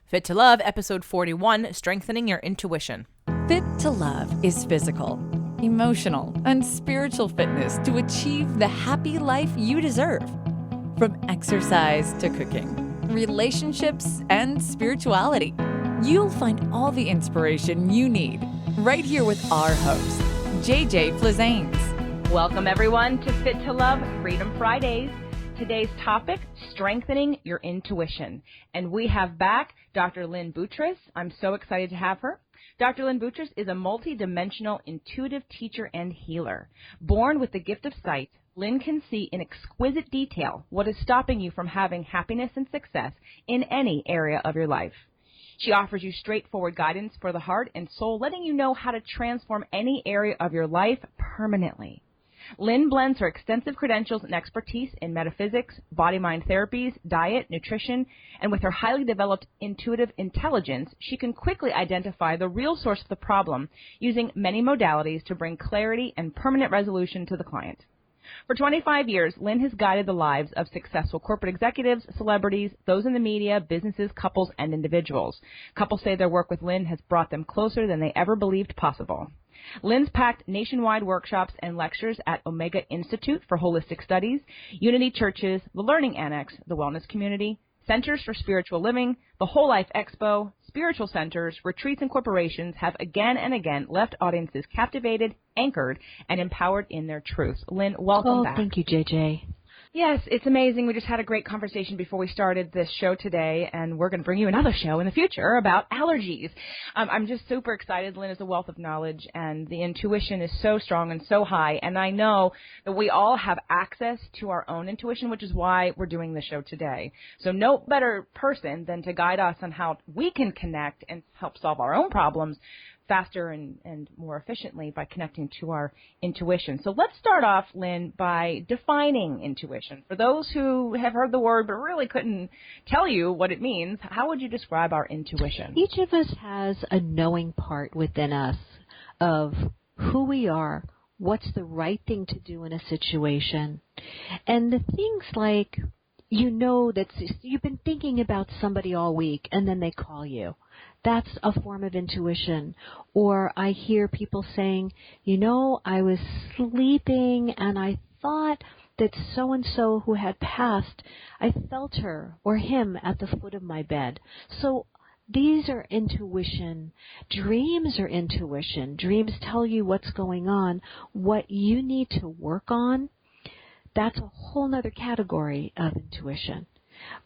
Fit to Love, episode 41, Strengthening Your Intuition. Fit to Love is physical, emotional, and spiritual fitness to achieve the happy life you deserve. From exercise to cooking, relationships, and spirituality, you'll find all the inspiration you need right here with our host, JJ Flizanes. Welcome, everyone, to Fit to Love Freedom Fridays. Today's topic, strengthening your intuition. And we have back Dr. Lynne Boutrous. I'm so excited to have her. Dr. Lynne Boutrous is a multi-dimensional intuitive teacher and healer. Born with the gift of sight, Lynne can see in exquisite detail what is stopping you from having happiness and success in any area of your life. She offers you straightforward guidance for the heart and soul, letting you know how to transform any area of your life permanently. Lynne blends her extensive credentials and expertise in metaphysics, body-mind therapies, diet, nutrition, and with her highly developed intuitive intelligence, she can quickly identify the real source of the problem using many modalities to bring clarity and permanent resolution to the client. For 25 years, Lynne has guided the lives of successful corporate executives, celebrities, those in the media, businesses, couples, and individuals. Couples say their work with Lynne has brought them closer than they ever believed possible. Lynne's packed nationwide workshops and lectures at Omega Institute for Holistic Studies, Unity Churches, the Learning Annex, the Wellness Community, Centers for Spiritual Living, the Whole Life Expo, spiritual centers, retreats, and corporations have again and again left audiences captivated, anchored, and empowered in their truth. Lynne, welcome back. Thank you, JJ. Yes, it's amazing. We just had a great conversation before we started this show today, and we're going to bring you another show in the future about allergies. I'm just super excited. Lynne is a wealth of knowledge, and the intuition is so strong and so high, and I know that we all have access to our own intuition, which is why we're doing the show today. So no better person than to guide us on how we can connect and help solve our own problems faster and more efficiently by connecting to our intuition. So let's start off, Lynne, by defining intuition. For those who have heard the word but really couldn't tell you what it means, how would you describe our intuition? Each of us has a knowing part within us of who we are, what's the right thing to do in a situation, and the things like, you know, that you've been thinking about somebody all week and then they call you. That's a form of intuition. Or I hear people saying, you know, I was sleeping and I thought that so-and-so who had passed, I felt her or him at the foot of my bed. So these are intuition. Dreams are intuition. Dreams tell you what's going on, what you need to work on. That's a whole other category of intuition.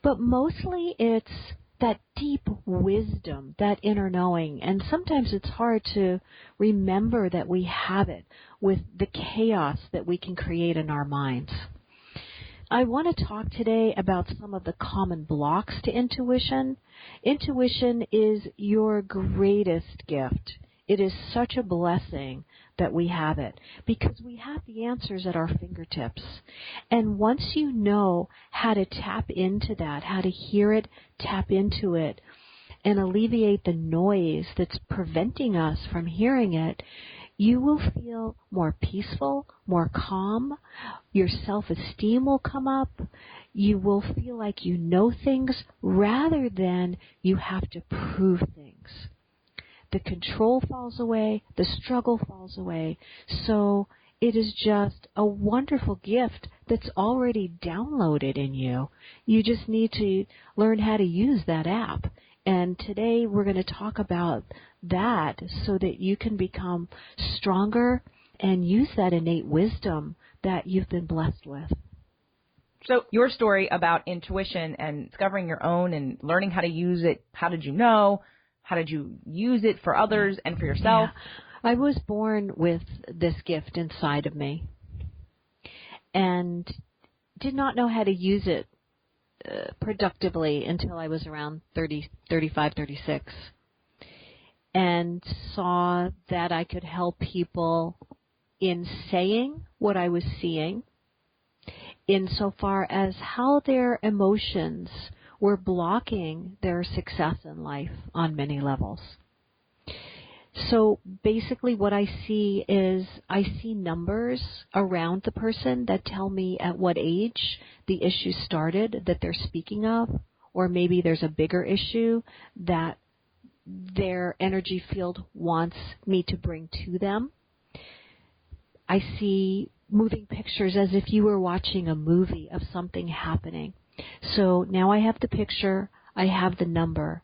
But mostly it's that deep wisdom, that inner knowing. And sometimes it's hard to remember that we have it with the chaos that we can create in our minds. I want to talk today about some of the common blocks to intuition. Intuition is your greatest gift. It is such a blessing that we have it because we have the answers at our fingertips. And once you know how to tap into that, how to hear it, tap into it, and alleviate the noise that's preventing us from hearing it, you will feel more peaceful, more calm. Your self-esteem will come up. You will feel like you know things rather than you have to prove things. The control falls away, the struggle falls away. So it is just a wonderful gift that's already downloaded in you. You just need to learn how to use that app. And today we're going to talk about that so that you can become stronger and use that innate wisdom that you've been blessed with. So your story about intuition and discovering your own and learning how to use it, how did you know? How did you use it for others and for yourself? Yeah. I was born with this gift inside of me and did not know how to use it productively until I was around 35, 36, and saw that I could help people in saying what I was seeing insofar as how their emotions were blocking their success in life on many levels. So basically what I see is I see numbers around the person that tell me at what age the issue started that they're speaking of, or maybe there's a bigger issue that their energy field wants me to bring to them. I see moving pictures as if you were watching a movie of something happening. So now I have the picture, I have the number,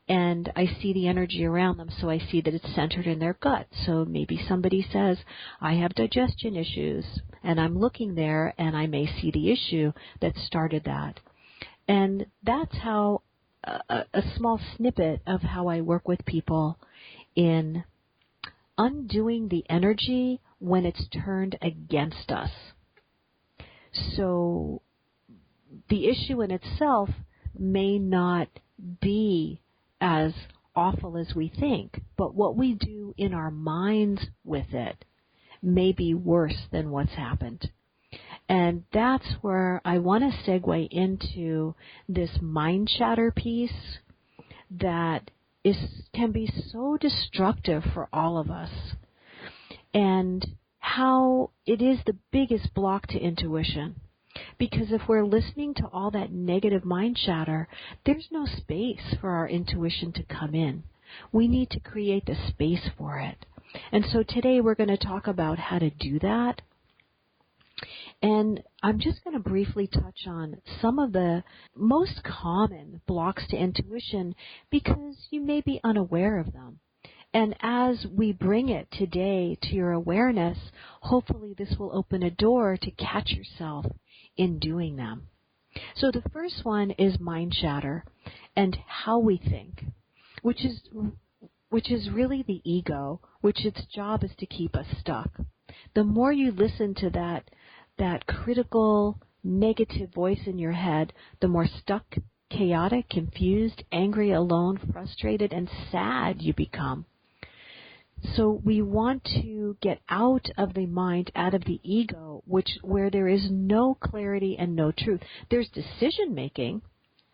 and I see the energy around them, so I see that it's centered in their gut. So maybe somebody says, I have digestion issues, and I'm looking there, and I may see the issue that started that. And that's how a small snippet of how I work with people in undoing the energy when it's turned against us. So the issue in itself may not be as awful as we think, but what we do in our minds with it may be worse than what's happened. And that's where I want to segue into this mind chatter piece that can be so destructive for all of us, and how it is the biggest block to intuition. Because if we're listening to all that negative mind chatter, there's no space for our intuition to come in. We need to create the space for it. And so today we're going to talk about how to do that. And I'm just going to briefly touch on some of the most common blocks to intuition because you may be unaware of them. And as we bring it today to your awareness, hopefully this will open a door to catch yourself in doing them. So the first one is mind chatter and how we think, which is really the ego, which its job is to keep us stuck. The more you listen to that critical, negative voice in your head, the more stuck, chaotic, confused, angry, alone, frustrated, and sad you become. So we want to get out of the mind, out of the ego, where there is no clarity and no truth. There's decision making,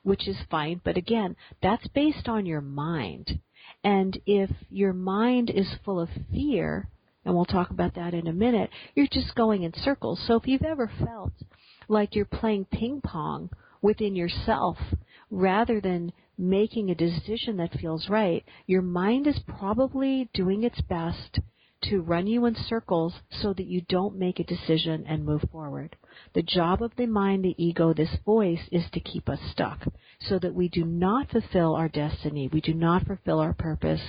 which is fine, but again, that's based on your mind. And if your mind is full of fear, and we'll talk about that in a minute, you're just going in circles. So if you've ever felt like you're playing ping pong within yourself rather than making a decision that feels right, your mind is probably doing its best to run you in circles so that you don't make a decision and move forward. The job of the mind, the ego, this voice, is to keep us stuck so that we do not fulfill our destiny, we do not fulfill our purpose,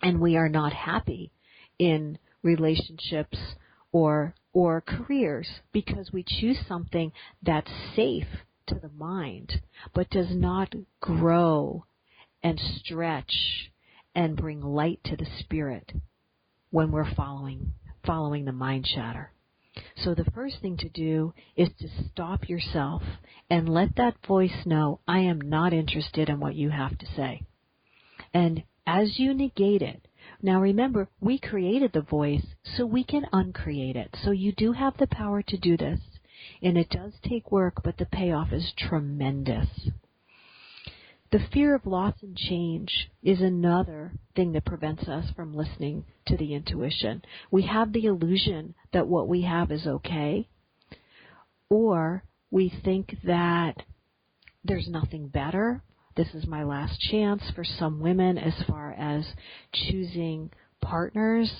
and we are not happy in relationships or careers because we choose something that's safe to the mind but does not grow and stretch and bring light to the spirit when we're following the mind chatter. So the first thing to do is to stop yourself and let that voice know, I am not interested in what you have to say. And as you negate it, now remember, we created the voice so we can uncreate it. So you do have the power to do this. And it does take work, but the payoff is tremendous. The fear of loss and change is another thing that prevents us from listening to the intuition. We have the illusion that what we have is okay, or we think that there's nothing better. This is my last chance for some women as far as choosing partners.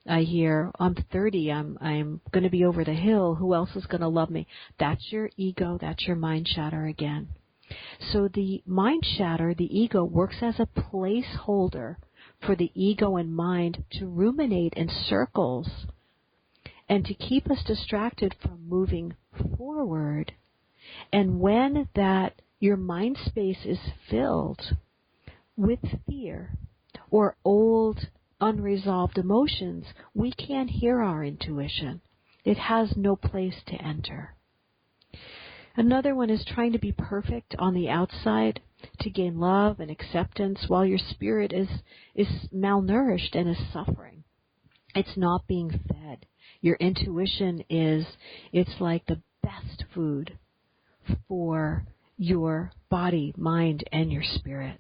I hear, I'm 30, I'm going to be over the hill, who else is going to love me? That's your ego, that's your mind chatter again. So the mind chatter, the ego, works as a placeholder for the ego and mind to ruminate in circles and to keep us distracted from moving forward. And when that your mind space is filled with fear or old unresolved emotions, we can't hear our intuition. It has no place to enter. Another one is trying to be perfect on the outside to gain love and acceptance while your spirit is malnourished and is suffering. It's not being fed. Your intuition it's like the best food for your body, mind, and your spirit.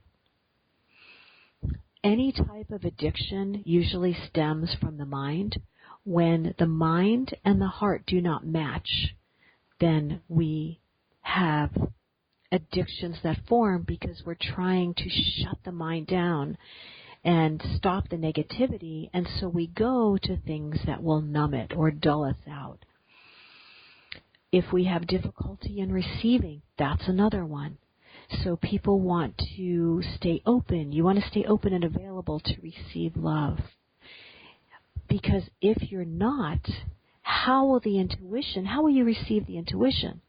Any type of addiction usually stems from the mind. When the mind and the heart do not match, then we have addictions that form because we're trying to shut the mind down and stop the negativity, and so we go to things that will numb it or dull us out. If we have difficulty in receiving, that's another one. So people want to stay open. You want to stay open and available to receive love. Because if you're not, how will you receive the intuition?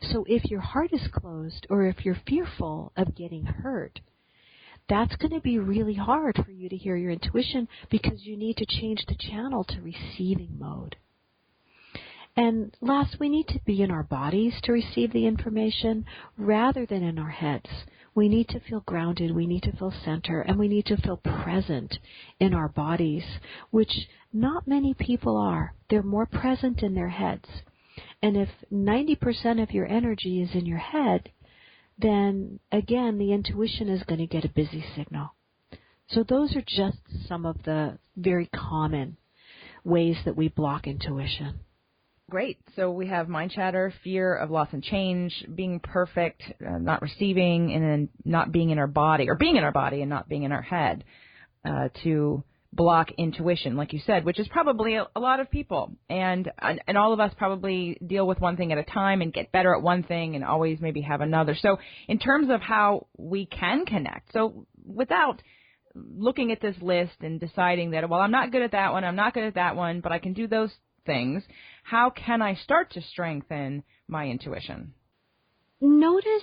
So if your heart is closed or if you're fearful of getting hurt, that's going to be really hard for you to hear your intuition because you need to change the channel to receiving mode. And last, we need to be in our bodies to receive the information rather than in our heads. We need to feel grounded, we need to feel centered, and we need to feel present in our bodies, which not many people are. They're more present in their heads. And if 90% of your energy is in your head, then again, the intuition is going to get a busy signal. So those are just some of the very common ways that we block intuition. Great. So we have mind chatter, fear of loss and change, being perfect, not receiving, and then not being in our body, or being in our body and not being in our head, to block intuition, like you said, which is probably a lot of people. And all of us probably deal with one thing at a time and get better at one thing and always maybe have another. So in terms of how we can connect, so without looking at this list and deciding that, well, I'm not good at that one, I'm not good at that one, but I can do those things, how can I start to strengthen my intuition? Notice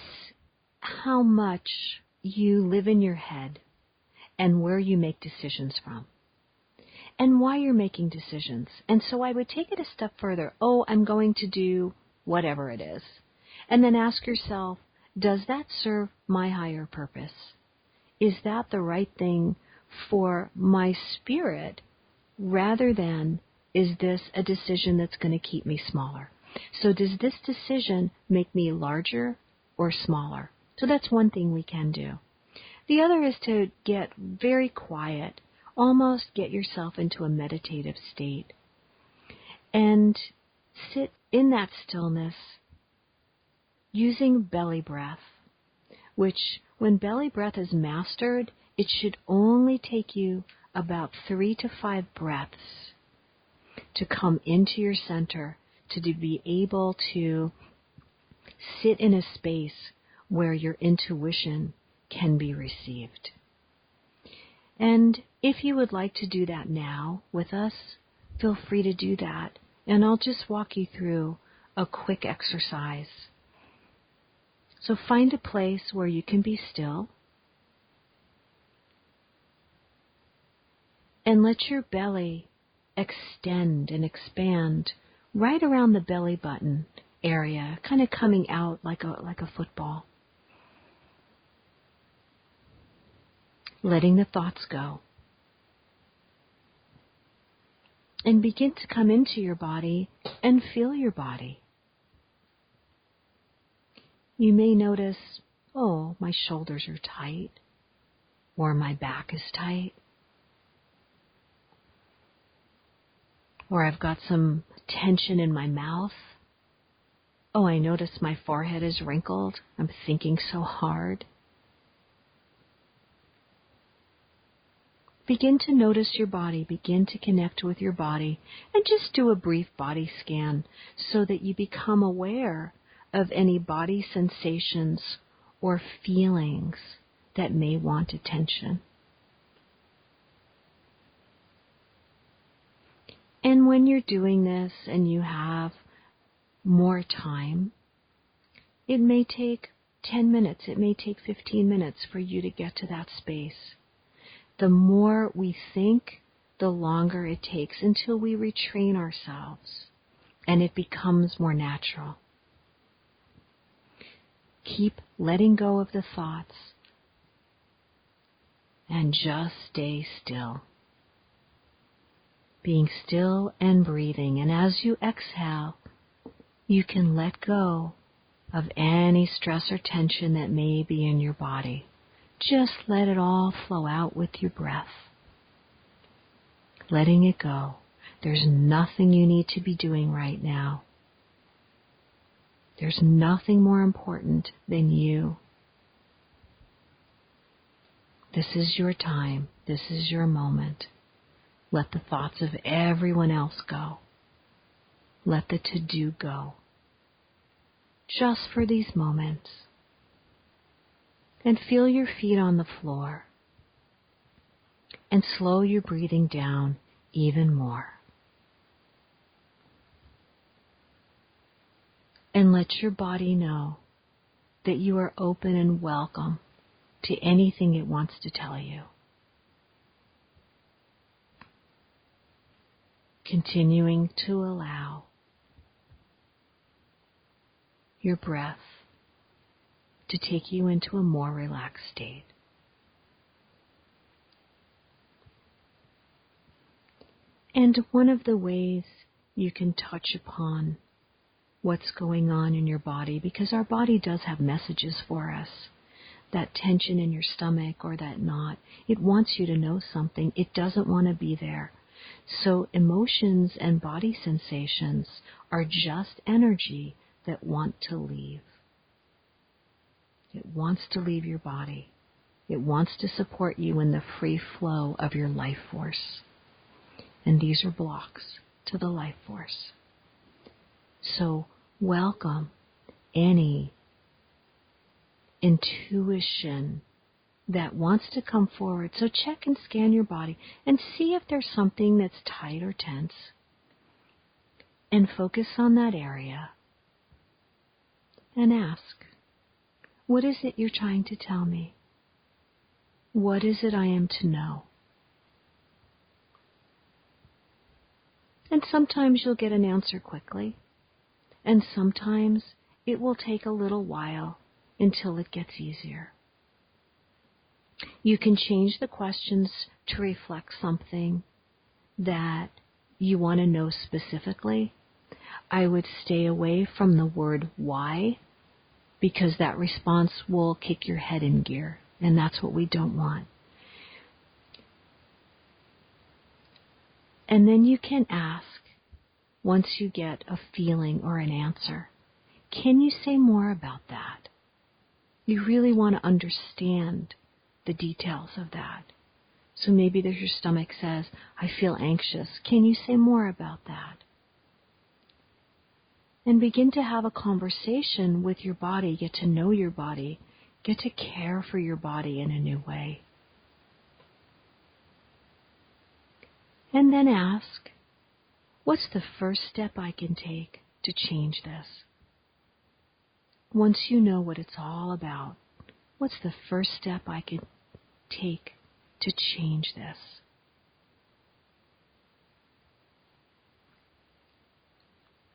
how much you live in your head and where you make decisions from and why you're making decisions. And so I would take it a step further. Oh, I'm going to do whatever it is. And then ask yourself, does that serve my higher purpose? Is that the right thing for my spirit rather than, is this a decision that's going to keep me smaller? So does this decision make me larger or smaller? So that's one thing we can do. The other is to get very quiet, almost get yourself into a meditative state, and sit in that stillness using belly breath, which when belly breath is mastered, it should only take you about 3 to 5 breaths to come into your center, to be able to sit in a space where your intuition can be received. And if you would like to do that now with us, feel free to do that. And I'll just walk you through a quick exercise. So find a place where you can be still. And let your belly extend and expand right around the belly button area, kind of coming out like a football. Letting the thoughts go. And begin to come into your body and feel your body. You may notice, oh, my shoulders are tight, or my back is tight, or I've got some tension in my mouth. Oh, I notice my forehead is wrinkled. I'm thinking so hard. Begin to notice your body. Begin to connect with your body. And just do a brief body scan so that you become aware of any body sensations or feelings that may want attention. And when you're doing this and you have more time, it may take 10 minutes, it may take 15 minutes for you to get to that space. The more we think, the longer it takes until we retrain ourselves and it becomes more natural. Keep letting go of the thoughts and just stay still. Being still and breathing. And as you exhale, you can let go of any stress or tension that may be in your body. Just let it all flow out with your breath. Letting it go. There's nothing you need to be doing right now. There's nothing more important than you. This is your time. This is your moment. Let the thoughts of everyone else go. Let the to-do go. Just for these moments. And feel your feet on the floor. And slow your breathing down even more. And let your body know that you are open and welcome to anything it wants to tell you. Continuing to allow your breath to take you into a more relaxed state. And one of the ways you can touch upon what's going on in your body, because our body does have messages for us, that tension in your stomach or that knot, it wants you to know something. It doesn't want to be there. So emotions and body sensations are just energy that want to leave. It wants to leave your body. It wants to support you in the free flow of your life force. And these are blocks to the life force. So welcome any intuition that wants to come forward. So check and scan your body and see if there's something that's tight or tense. And focus on that area. And ask, what is it you're trying to tell me? What is it I am to know? And sometimes you'll get an answer quickly. And sometimes it will take a little while until it gets easier. You can change the questions to reflect something that you want to know specifically. I would stay away from the word why, because that response will kick your head in gear, and that's what we don't want. And then you can ask, once you get a feeling or an answer, can you say more about that? You really want to understand the details of that. So maybe your stomach says, I feel anxious. Can you say more about that? And begin to have a conversation with your body, get to know your body, get to care for your body in a new way. And then ask, what's the first step I can take to change this? Once you know what it's all about, what's the first step I can take to change this?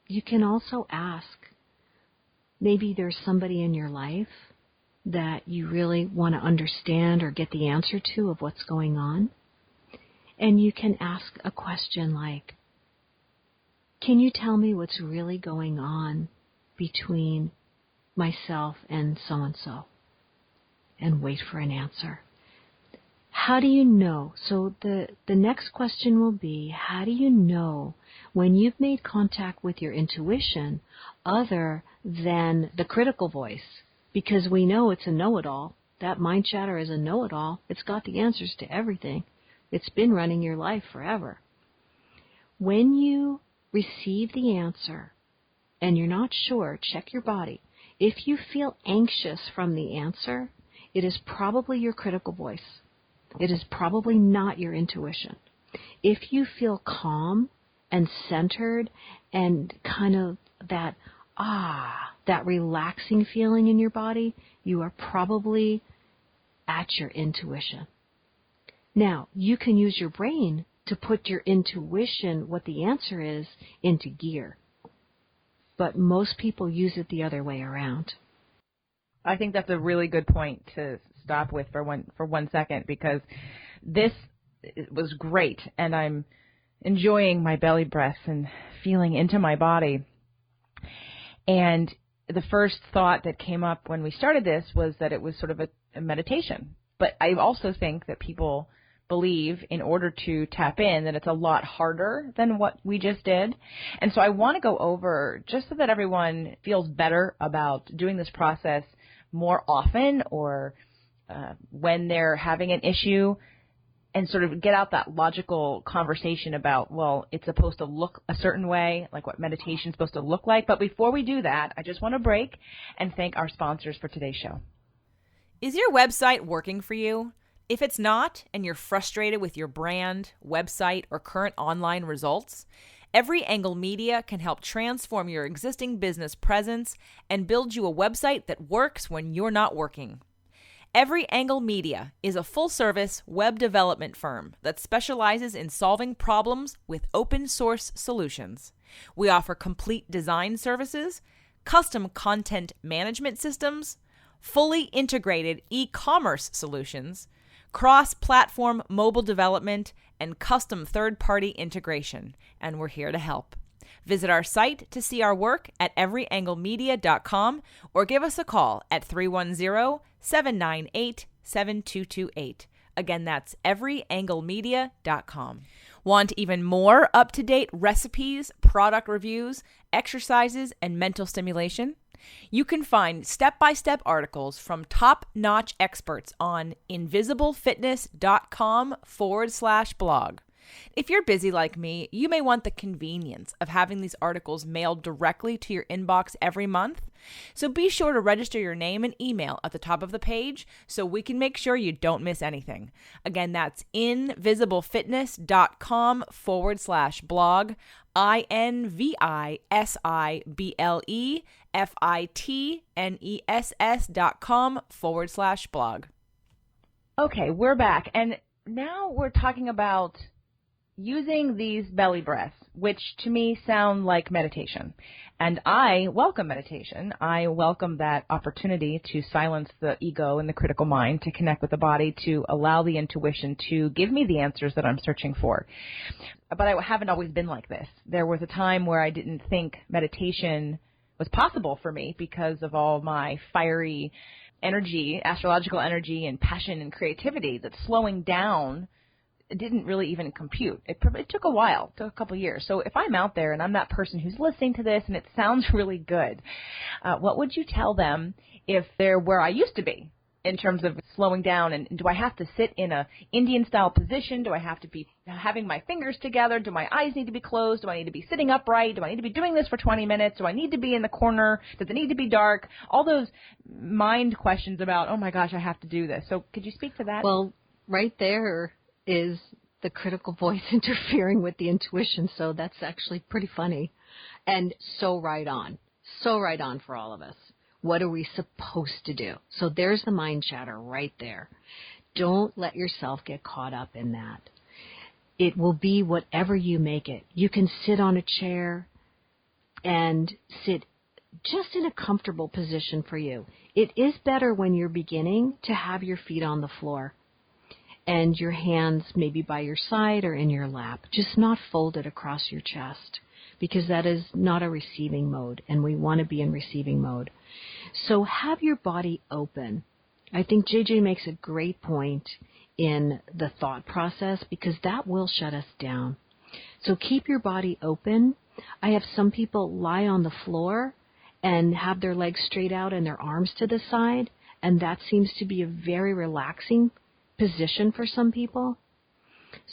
You can also ask, maybe there's somebody in your life that you really want to understand or get the answer to of what's going on. And you can ask a question like, can you tell me what's really going on between myself and so-and-so? And wait for an answer. How do you know? So the next question will be, how do you know when you've made contact with your intuition other than the critical voice? Because we know it's a know-it-all. That mind chatter is a know-it-all. It's got the answers to everything. It's been running your life forever. When you receive the answer and you're not sure, check your body. If you feel anxious from the answer, it is probably your critical voice. It is probably not your intuition. If you feel calm and centered and kind of that relaxing feeling in your body, you are probably at your intuition. Now, you can use your brain to put your intuition, what the answer is, into gear. But most people use it the other way around. I think that's a really good point to stop with for one second, because this was great, and I'm enjoying my belly breaths and feeling into my body. And the first thought that came up when we started this was that it was sort of a meditation. But I also think that people believe in order to tap in that it's a lot harder than what we just did. And so I want to go over, just so that everyone feels better about doing this process more often, or when they're having an issue, and sort of get out that logical conversation about, well, it's supposed to look a certain way, like what meditation's supposed to look like. But before we do that, I just want to break and thank our sponsors for today's show. Is your website working for you? If it's not, and you're frustrated with your brand, website, or current online results, Every Angle Media can help transform your existing business presence and build you a website that works when you're not working. Every Angle Media is a full-service web development firm that specializes in solving problems with open-source solutions. We offer complete design services, custom content management systems, fully integrated e-commerce solutions, cross-platform mobile development, and custom third-party integration, and we're here to help. Visit our site to see our work at everyanglemedia.com or give us a call at 310-798-7228. Again, that's everyanglemedia.com. Want even more up-to-date recipes, product reviews, exercises, and mental stimulation? You can find step-by-step articles from top-notch experts on invisiblefitness.com/blog. If you're busy like me, you may want the convenience of having these articles mailed directly to your inbox every month. So be sure to register your name and email at the top of the page so we can make sure you don't miss anything. Again, that's invisiblefitness.com/blog, invisiblefitness.com/blog. Okay, we're back. And now we're talking about using these belly breaths, which to me sound like meditation. And I welcome meditation. I welcome that opportunity to silence the ego and the critical mind, to connect with the body, to allow the intuition to give me the answers that I'm searching for. But I haven't always been like this. There was a time where I didn't think meditation was possible for me because of all my fiery energy, astrological energy and passion and creativity, that slowing down didn't really even compute. It took a while, it took a couple years. So if I'm out there and I'm that person who's listening to this and it sounds really good, what would you tell them if they're where I used to be in terms of slowing down? And do I have to sit in a Indian-style position? Do I have to be having my fingers together? Do my eyes need to be closed? Do I need to be sitting upright? Do I need to be doing this for 20 minutes? Do I need to be in the corner? Does it need to be dark? All those mind questions about, oh my gosh, I have to do this. So could you speak to that? Well, right there is the critical voice interfering with the intuition, so that's actually pretty funny and so right on for all of us. What are we supposed to do? So there's the mind chatter right there. Don't let yourself get caught up in that. It will be whatever you make it. You can sit on a chair and sit just in a comfortable position for you. It is better when you're beginning to have your feet on the floor and your hands maybe by your side or in your lap, just not folded across your chest, because that is not a receiving mode, and we want to be in receiving mode. So have your body open. I think JJ makes a great point in the thought process, because that will shut us down. So keep your body open. I have some people lie on the floor and have their legs straight out and their arms to the side, and that seems to be a very relaxing position for some people.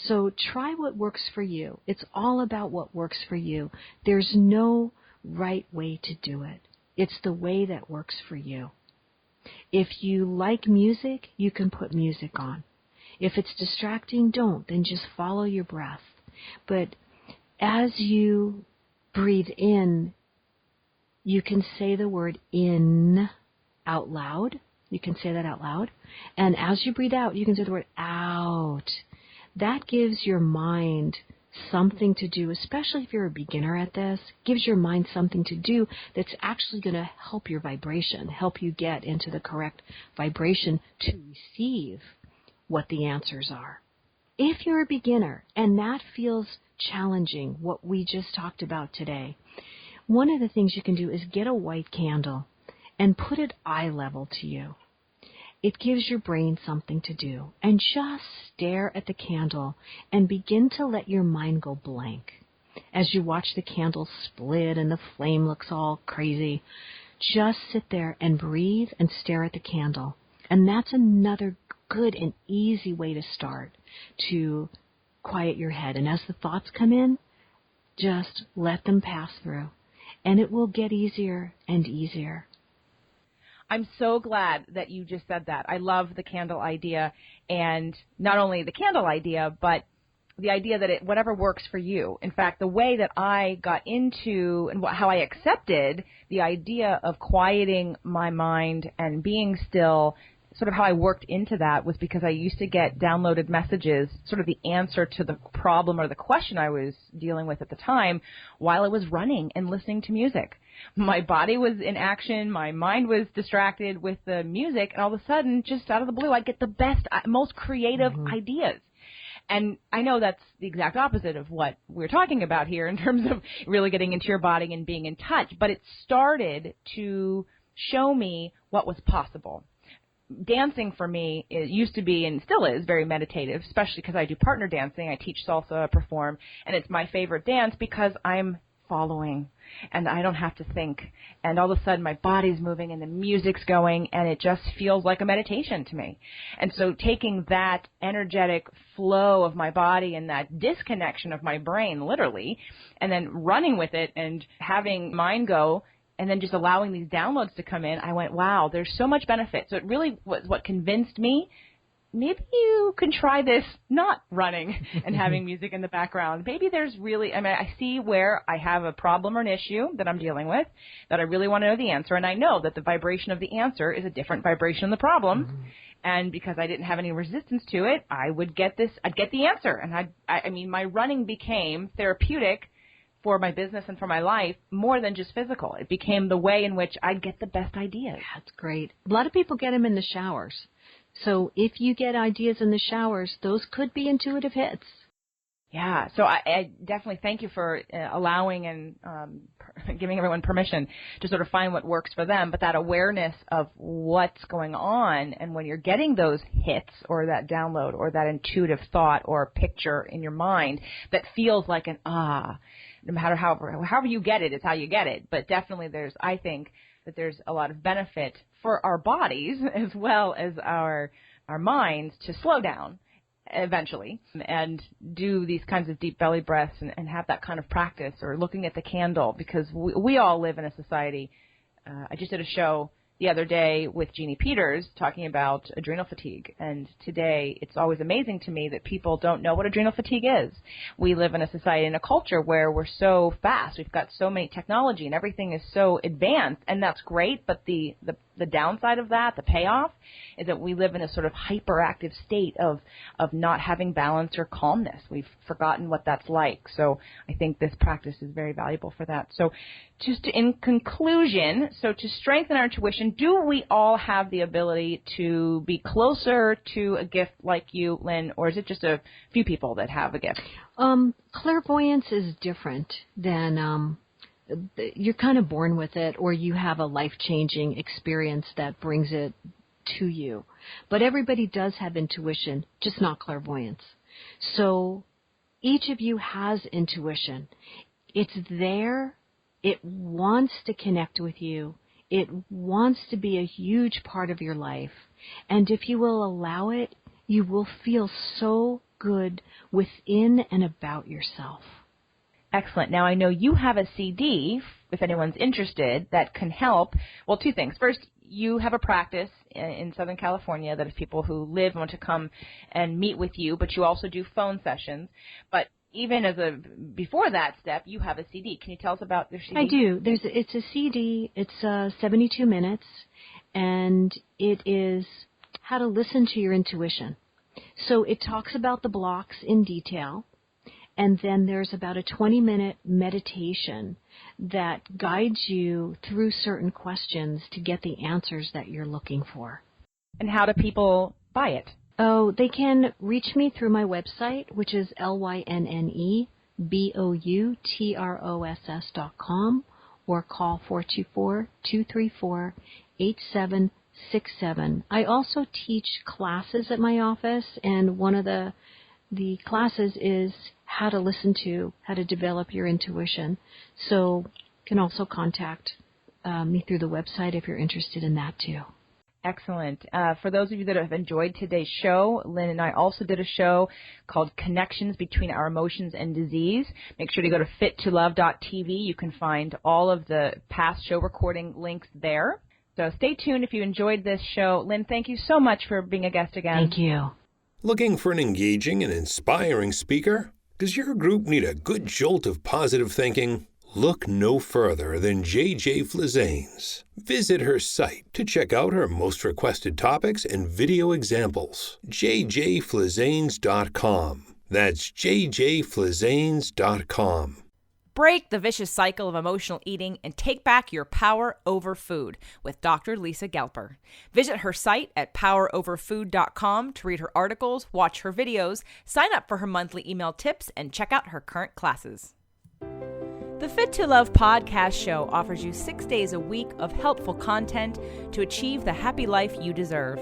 So try what works for you. It's all about what works for you. There's no right way to do it. It's the way that works for you. If you like music, you can put music on. If it's distracting, don't. Then just follow your breath. But as you breathe in, you can say the word in out loud. You can say that out loud. And as you breathe out, you can say the word out. That gives your mind something to do, especially if you're a beginner at this, gives your mind something to do that's actually going to help your vibration, help you get into the correct vibration to receive what the answers are. If you're a beginner and that feels challenging, what we just talked about today, one of the things you can do is get a white candle and put it eye level to you. it gives your brain something to do. And just stare at the candle and begin to let your mind go blank. As you watch the candle split and the flame looks all crazy, just sit there and breathe and stare at the candle. And that's another good and easy way to start to quiet your head. And as the thoughts come in, just let them pass through. And it will get easier and easier. I'm so glad that you just said that. I love the candle idea, and not only the candle idea, but the idea that whatever works for you. In fact, the way that I got into and how I accepted the idea of quieting my mind and being still, sort of how I worked into that was because I used to get downloaded messages, sort of the answer to the problem or the question I was dealing with at the time while I was running and listening to music. My body was in action, my mind was distracted with the music, and all of a sudden, just out of the blue, I'd get the best, most creative ideas. And I know that's the exact opposite of what we're talking about here in terms of really getting into your body and being in touch, but it started to show me what was possible. Dancing for me, it used to be and still is very meditative, especially because I do partner dancing. I teach salsa, I perform, and it's my favorite dance because I'm following and I don't have to think. And all of a sudden my body's moving and the music's going and it just feels like a meditation to me. And so taking that energetic flow of my body and that disconnection of my brain, literally, and then running with it and having mine go, and then just allowing these downloads to come in, I went, wow, there's so much benefit. So it really was what convinced me, maybe you can try this not running and having music in the background. Maybe there's really, I see where I have a problem or an issue that I'm dealing with, that I really want to know the answer, and I know that the vibration of the answer is a different vibration than the problem. Mm-hmm. And because I didn't have any resistance to it, I'd get the answer. And my running became therapeutic for my business and for my life more than just physical. It became the way in which I'd get the best ideas. That's great. A lot of people get them in the showers. So if you get ideas in the showers, those could be intuitive hits. Yeah, so I definitely thank you for allowing and giving everyone permission to sort of find what works for them, but that awareness of what's going on, and when you're getting those hits or that download or that intuitive thought or picture in your mind that feels like an no matter however you get it, it's how you get it, but definitely I think that there's a lot of benefit for our bodies as well as our minds to slow down eventually and do these kinds of deep belly breaths and have that kind of practice, or looking at the candle, because we all live in a society. I just did a show the other day with Jeannie Peters talking about adrenal fatigue, and today it's always amazing to me that people don't know what adrenal fatigue is. We live in a society and a culture where we're so fast, we've got so many technology and everything is so advanced, and that's great, but the downside of that, the payoff, is that we live in a sort of hyperactive state of not having balance or calmness. We've forgotten what that's like. So I think this practice is very valuable for that. So just in conclusion, so to strengthen our intuition, do we all have the ability to be closer to a gift like you, Lynne, or is it just a few people that have a gift? Clairvoyance is different than you're kind of born with it, or you have a life-changing experience that brings it to you. But everybody does have intuition, just not clairvoyance. So each of you has intuition. It's there. It wants to connect with you. It wants to be a huge part of your life. And if you will allow it, you will feel so good within and about yourself. Excellent. Now, I know you have a CD, if anyone's interested, that can help. Well, two things. First, you have a practice in Southern California that is people who live and want to come and meet with you, but you also do phone sessions. But even before that step, you have a CD. Can you tell us about your CD? I do. It's a CD. It's 72 minutes, and it is how to listen to your intuition. So it talks about the blocks in detail. And then there's about a 20-minute meditation that guides you through certain questions to get the answers that you're looking for. And how do people buy it? Oh, they can reach me through my website, which is LYNNEBOUTROSS.com, or call 424-234-8730. I also teach classes at my office, and one of the classes is how to develop your intuition. So you can also contact me through the website if you're interested in that too. Excellent. For those of you that have enjoyed today's show, Lynne and I also did a show called Connections Between Our Emotions and Disease. Make sure to go to fittolove.tv. You can find all of the past show recording links there. So stay tuned if you enjoyed this show. Lynne, thank you so much for being a guest again. Thank you. Looking for an engaging and inspiring speaker? Does your group need a good jolt of positive thinking? Look no further than JJ Flizanes. Visit her site to check out her most requested topics and video examples. jjflizanes.com. That's jjflizanes.com. Break the vicious cycle of emotional eating and take back your power over food with Dr. Lisa Gelper. Visit her site at poweroverfood.com to read her articles, watch her videos, sign up for her monthly email tips, and check out her current classes. The Fit to Love podcast show offers you 6 days a week of helpful content to achieve the happy life you deserve.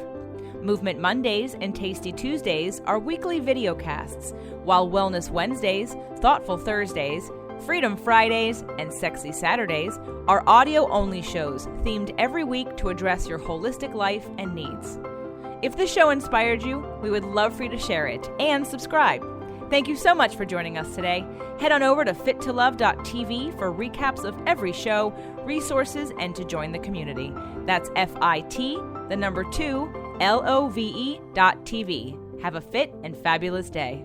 Movement Mondays and Tasty Tuesdays are weekly videocasts, while Wellness Wednesdays, Thoughtful Thursdays, Freedom Fridays, and Sexy Saturdays are audio-only shows themed every week to address your holistic life and needs. If the show inspired you, we would love for you to share it and subscribe. Thank you so much for joining us today. Head on over to fittolove.tv for recaps of every show, resources, and to join the community. That's FIT2LOVE.tv. Have a fit and fabulous day.